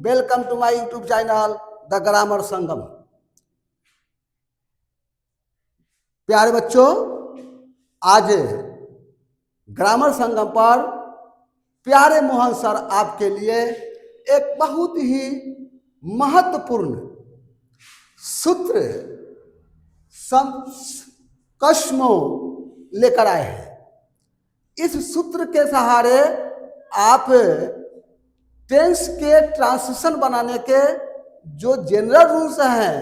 Welcome to my YouTube channel the grammar Sangam. प्यारे बच्चों, आज ग्रामर संगम पर प्यारे मोहन सर आपके लिए एक बहुत ही महत्वपूर्ण सूत्र कस्मो लेकर आए हैं। इस सूत्र के सहारे आप टेंस के ट्रांजिशन बनाने के जो जनरल रूल्स हैं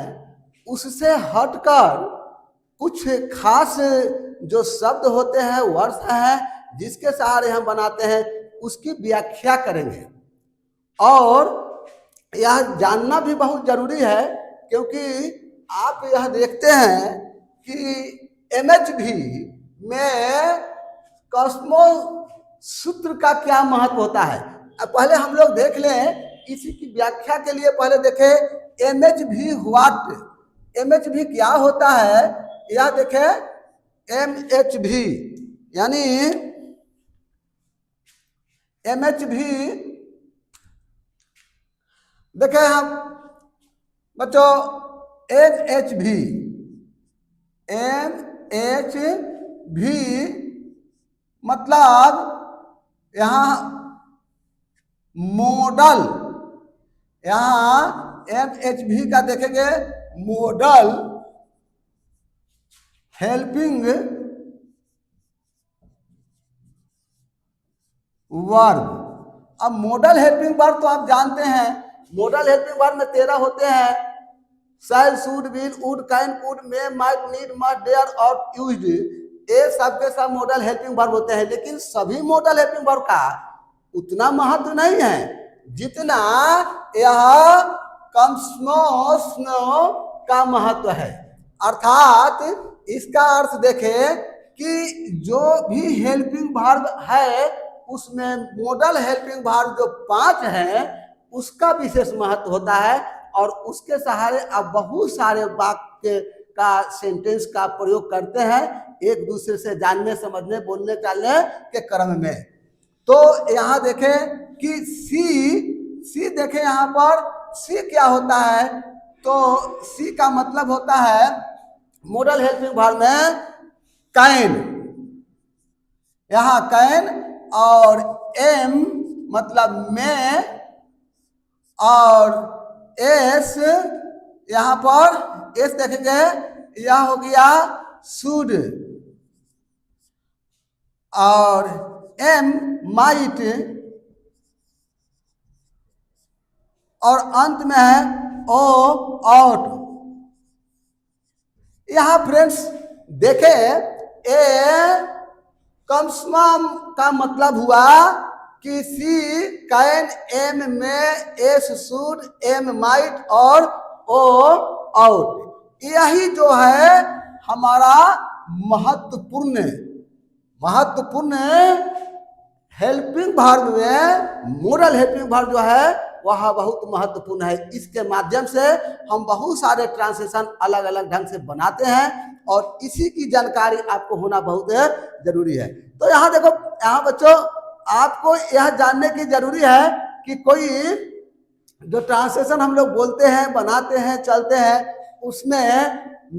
उससे हटकर कुछ खास जो शब्द होते हैं, वर्ड्स हैं, जिसके सहारे हम बनाते हैं, उसकी व्याख्या करेंगे। और यह जानना भी बहुत जरूरी है, क्योंकि आप यह देखते हैं कि MHV में कॉस्मो सूत्र का क्या महत्व होता है। पहले हम लोग देख लें, इसी की व्याख्या के लिए पहले देखें MHV व्हाट, MHV क्या होता है। यह देखें MHV यानी MHV देखें हम बच्चों, MHV मतलब यहाँ मॉडल, यहाँ MHV का देखेंगे मॉडल हेल्पिंग वर्ब। अब मॉडल हेल्पिंग वर्ब तो आप जानते हैं, मॉडल हेल्पिंग वर्ब में 13 होते हैं। Shall, should, will, would, can, could, may, might, need, must, dare और यूज्ड, ये सब के सब मॉडल हेल्पिंग वर्ब होते हैं। लेकिन सभी मॉडल हेल्पिंग वर्ब का उतना महत्व नहीं है जितना यह कस्मो का महत्व है। अर्थात इसका अर्थ देखें कि जो भी हेल्पिंग वर्ब है उसमें मॉडल हेल्पिंग वर्ब जो 5 हैं उसका विशेष महत्व होता है, और उसके सहारे आप बहुत सारे वाक्य का, सेंटेंस का प्रयोग करते हैं एक दूसरे से जानने, समझने, बोलने, चालने के क्रम में। तो यहाँ देखें कि सी देखें, यहाँ पर सी क्या होता है, तो सी का मतलब होता है मॉडल हेल्पिंग वर्ब में कैन, यहाँ कैन, और एम मतलब में, और एस यहाँ पर एस देखेंगे, यह हो गया शुड, और एम माइट, और अंत में है ओ आउट। यहाँ फ्रेंड्स देखें, ए कस्मो का मतलब हुआ कि सी, कैन, एम, में, एस, शुड, एम माइट और ओ आउट। यही जो है हमारा महत्वपूर्ण हेल्पिंग वर्ब में मॉडल हेल्पिंग वर्ब जो है वह बहुत महत्वपूर्ण है। इसके माध्यम से हम बहुत सारे ट्रांसलेशन अलग अलग ढंग से बनाते हैं, और इसी की जानकारी आपको होना बहुत जरूरी है। तो यहाँ देखो, यहाँ बच्चों आपको यह जानने की जरूरी है कि कोई जो ट्रांसलेशन हम लोग बोलते हैं, बनाते हैं, चलते हैं, उसमें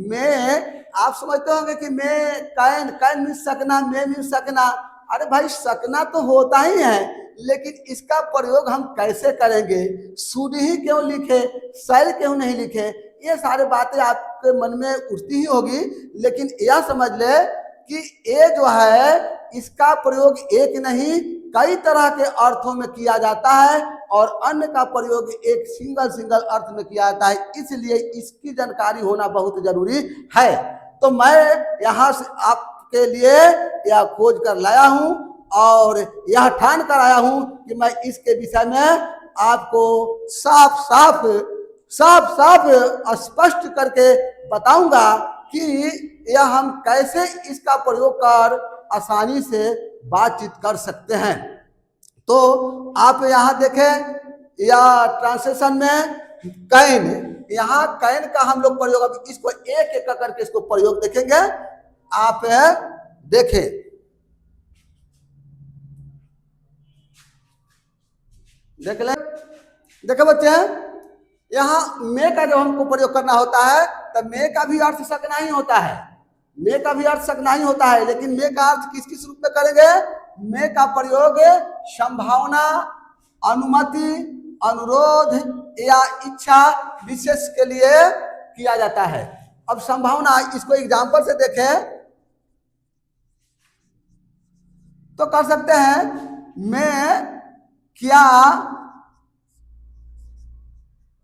मैं आप समझते होंगे कि मैं कैन मिल सकना, मैं मिल सकना। अरे भाई, सकना तो होता ही है, लेकिन इसका प्रयोग हम कैसे करेंगे, शुड ही क्यों लिखे, शैल क्यों नहीं लिखे, ये सारी बातें आपके मन में उठती ही होगी। लेकिन यह समझ ले कि ये जो है इसका प्रयोग एक नहीं कई तरह के अर्थों में किया जाता है, और अन्य का प्रयोग एक सिंगल अर्थ में किया जाता है। इसलिए इसकी जानकारी होना बहुत जरूरी है। तो मैं यहाँ से आपके लिए यह खोज कर लाया हूँ, और यह ठान कर आया हूँ कि मैं इसके विषय में आपको साफ स्पष्ट करके बताऊंगा कि यह हम कैसे इसका प्रयोग कर आसानी से बातचीत कर सकते हैं। तो आप यहाँ देखें, या ट्रांसलेशन में कैन, यहाँ कैन का हम लोग प्रयोग, अब इसको एक एक करके इसको प्रयोग देखेंगे। आप देखें, देख ले, देखो बच्चे, यहाँ मे का जब हमको प्रयोग करना होता है तब मे का भी अर्थ सकना ही होता है, मे का भी अर्थ सकना ही होता है, लेकिन मे का अर्थ किस किस रूप में करेंगे? मे का प्रयोग संभावना, अनुमति, अनुरोध या इच्छा विशेष के लिए किया जाता है। अब संभावना, इसको एग्जाम्पल से देखें तो कर सकते हैं, मैं क्या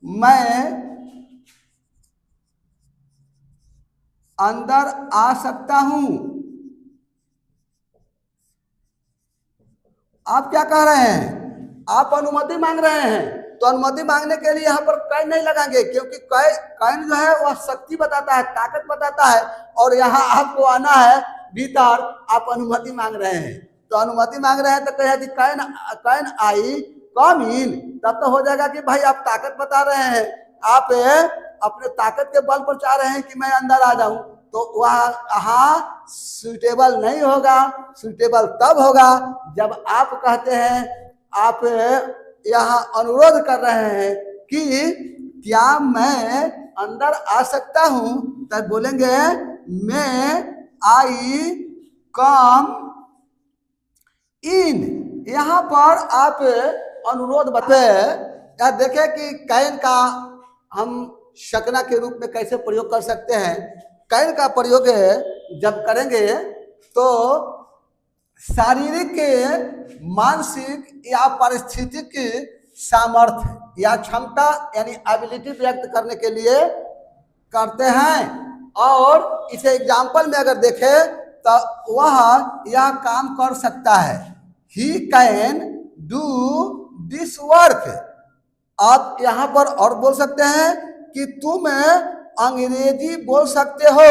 मैं अंदर आ सकता हूं? आप क्या कह रहे हैं? आप अनुमति मांग रहे हैं, तो अनुमति मांगने के लिए यहाँ पर कैन नहीं लगाएंगे, क्योंकि कैन जो है वह शक्ति बताता है, ताकत बताता है, और यहाँ आपको आना है भीतर, आप अनुमति मांग रहे हैं, तो अनुमति मांग रहे हैं तो कहे कि कैन आई कम इन, तब तो हो जाएगा कि भाई आप ताकत बता रहे हैं, आप अपने ताकत के बल पर चाह रहे हैं कि मैं अंदर आ जाऊं, तो वहाँ सुटेबल नहीं होगा। सुटेबल तब होगा जब आप कहते हैं, आप यहाँ अनुरोध कर रहे हैं कि क्या मैं अंदर आ सकता हूं, तब बोलेंगे मैं आई कम इन। यहाँ पर आप अनुरोध बताए या देखें कि कैन का हम शकना के रूप में कैसे प्रयोग कर सकते हैं। कैन का प्रयोग जब करेंगे तो शारीरिक, मानसिक या पारिस्थितिक सामर्थ्य या क्षमता यानी एबिलिटी व्यक्त करने के लिए करते हैं। और इसे एग्जाम्पल में अगर देखें तो वह यह काम कर सकता है, he can do this work. आप यहाँ पर और बोल सकते हैं कि तुम अंग्रेजी बोल सकते हो,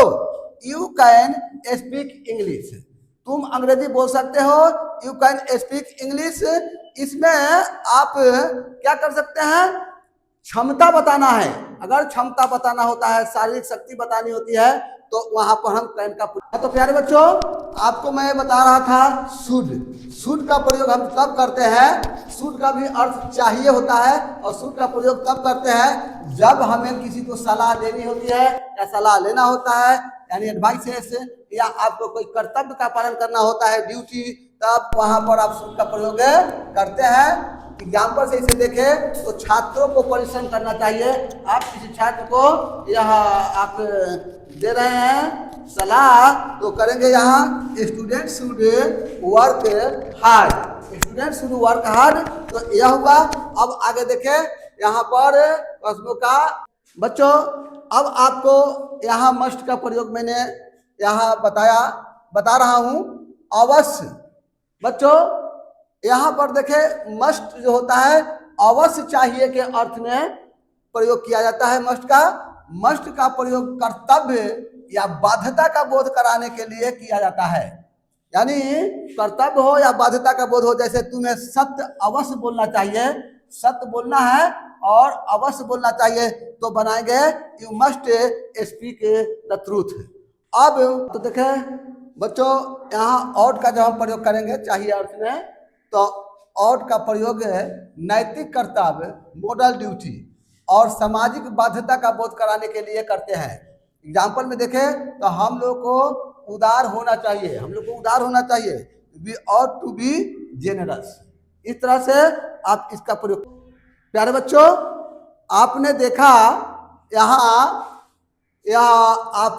यू कैन स्पीक इंग्लिश। तुम अंग्रेजी बोल सकते हो, यू कैन स्पीक इंग्लिश। इसमें आप क्या कर सकते हैं? क्षमता बताना है। अगर क्षमता बताना होता है, शारीरिक शक्ति बतानी होती है, तो वहां पर हम कैन का प्रयोग। तो प्यारे बच्चों, आपको मैं बता रहा था शुड। शुड का प्रयोग हम तब करते हैं, शुड का भी अर्थ चाहिए होता है, और शुड का प्रयोग तब करते हैं जब हमें किसी को सलाह देनी होती है या सलाह लेना होता है, यानी एडवाइसेस, या आपको कोई कर्तव्य का पालन करना होता है, ड्यूटी, तब वहां पर आप शुड का प्रयोग करते हैं। एग्जाम्पल से इसे देखें तो छात्रों को परिश्रम करना चाहिए। आप किसी छात्र को यह आप दे रहे हैं सलाह, तो करेंगे यहाँ student should work hard, student should work hard. तो यह हुआ। अब आगे देखें यहाँ पर प्रश्नों का। बच्चों, अब आपको यहाँ मस्ट का प्रयोग मैंने यहाँ बता रहा हूँ, अवश्य। बच्चों, यहाँ पर देखें मस्ट जो होता है अवश्य चाहिए के अर्थ में प्रयोग किया जाता है मस्ट का। मस्ट का प्रयोग कर्तव्य या बाध्यता का बोध कराने के लिए किया जाता है, यानी कर्तव्य हो या बाध्यता का बोध हो, जैसे तुम्हें सत्य अवश्य बोलना चाहिए, सत्य बोलना है और अवश्य बोलना चाहिए, तो बनाएंगे you must speak the truth. अब तो देखें बच्चों, यहाँ ऑट का जब हम प्रयोग करेंगे चाहिए अर्थ में, तो ऑट का प्रयोग है नैतिक कर्तव्य, मोरल ड्यूटी और सामाजिक बाध्यता का बोध कराने के लिए करते हैं। एग्जाम्पल में देखें तो हम लोग को उदार होना चाहिए, हम लोग को उदार होना चाहिए, we ought to be generous. इस तरह से आप इसका प्रयोग। प्यारे बच्चों, आपने देखा यहाँ आप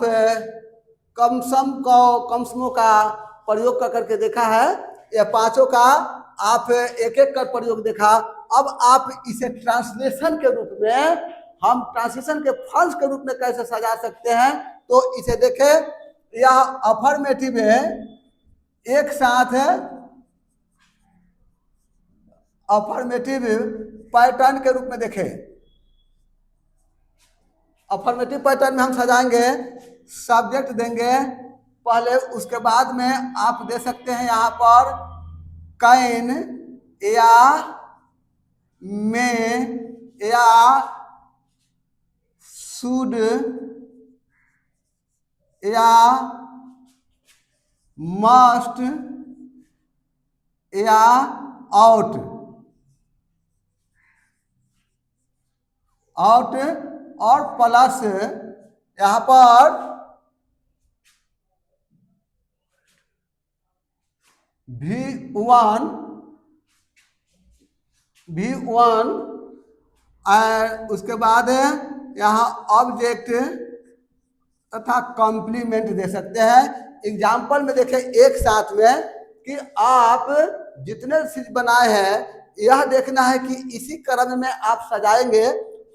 कमसमों का प्रयोग करके देखा है, यह पांचों का आप एक एक कर प्रयोग देखा। अब आप इसे ट्रांसलेशन के रूप में, हम ट्रांसलेशन के फॉल्स के रूप में कैसे सजा सकते हैं, तो इसे देखें। यह अफर्मेटिव है, एक साथ है अफर्मेटिव पैटर्न के रूप में देखें। अफर्मेटिव पैटर्न में हम सजाएंगे, सब्जेक्ट देंगे पहले, उसके बाद में आप दे सकते हैं यहाँ पर कैन या में या शुड या मस्ट या आउट। आउट और प्लस यहाँ पर V1 उसके बाद यहाँ ऑब्जेक्ट तथा कॉम्प्लीमेंट दे सकते हैं। एग्जाम्पल में देखें एक साथ में कि आप जितने चीज बनाए हैं यह देखना है कि इसी क्रम में आप सजाएंगे।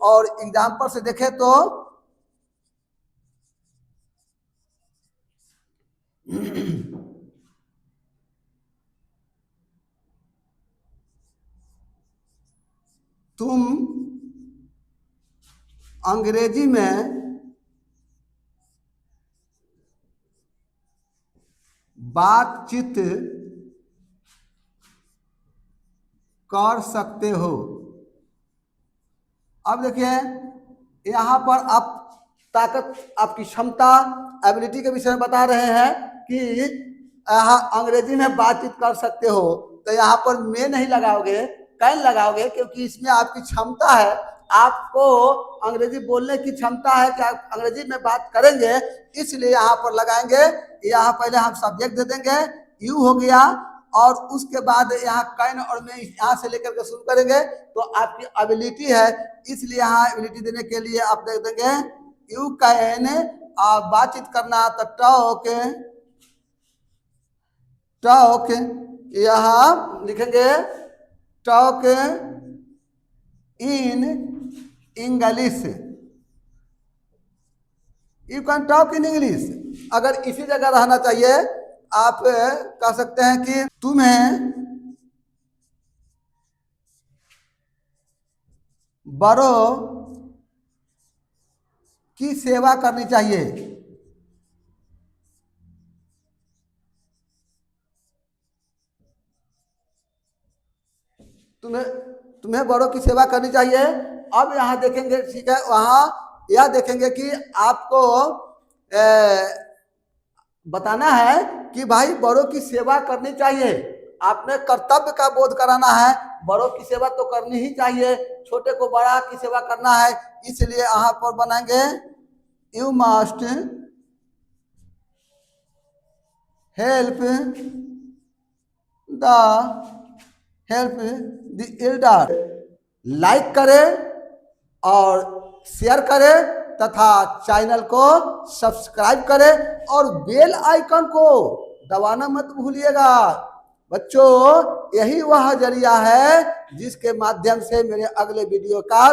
और एग्जाम्पल से देखें तो तुम अंग्रेजी में बातचीत कर सकते हो। अब देखिए यहाँ पर आप ताकत, आपकी क्षमता, एबिलिटी के विषय में बता रहे हैं कि यहाँ अंग्रेजी में बातचीत कर सकते हो, तो यहाँ पर मैं नहीं लगाओगे, कैन लगाओगे, क्योंकि इसमें आपकी क्षमता है, आपको अंग्रेजी बोलने की क्षमता है कि आप अंग्रेजी में बात करेंगे, इसलिए यहाँ पर लगाएंगे। यहाँ पहले हम सब्जेक्ट दे देंगे, यू हो गया, और उसके बाद यहाँ कैन और मैं यहाँ से लेकर के शुरू करेंगे, तो आपकी एबिलिटी है, इसलिए यहाँ एबिलिटी देने के लिए आप देख देंगे यू कैन, बातचीत करना तो टॉक, टॉक यहाँ लिखेंगे talk in English, you can talk in English. अगर इसी जगह रहना चाहिए आप कह सकते हैं कि तुम्हें बड़ों की सेवा करनी चाहिए, तुम्हें बड़ों की सेवा करनी चाहिए। अब यहाँ देखेंगे, ठीक है, वहाँ यह देखेंगे कि आपको बताना है कि भाई बड़ों की सेवा करनी चाहिए, आपने कर्तव्य का बोध कराना है, बड़ों की सेवा तो करनी ही चाहिए, छोटे को बड़ा की सेवा करना है, इसलिए यहाँ पर बनाएंगे you must help the Elder. Like करें और शेयर करें तथा चैनल को सब्सक्राइब करें और बेल आइकन को दबाना मत भूलिएगा। बच्चों, यही वह जरिया है जिसके माध्यम से मेरे अगले वीडियो का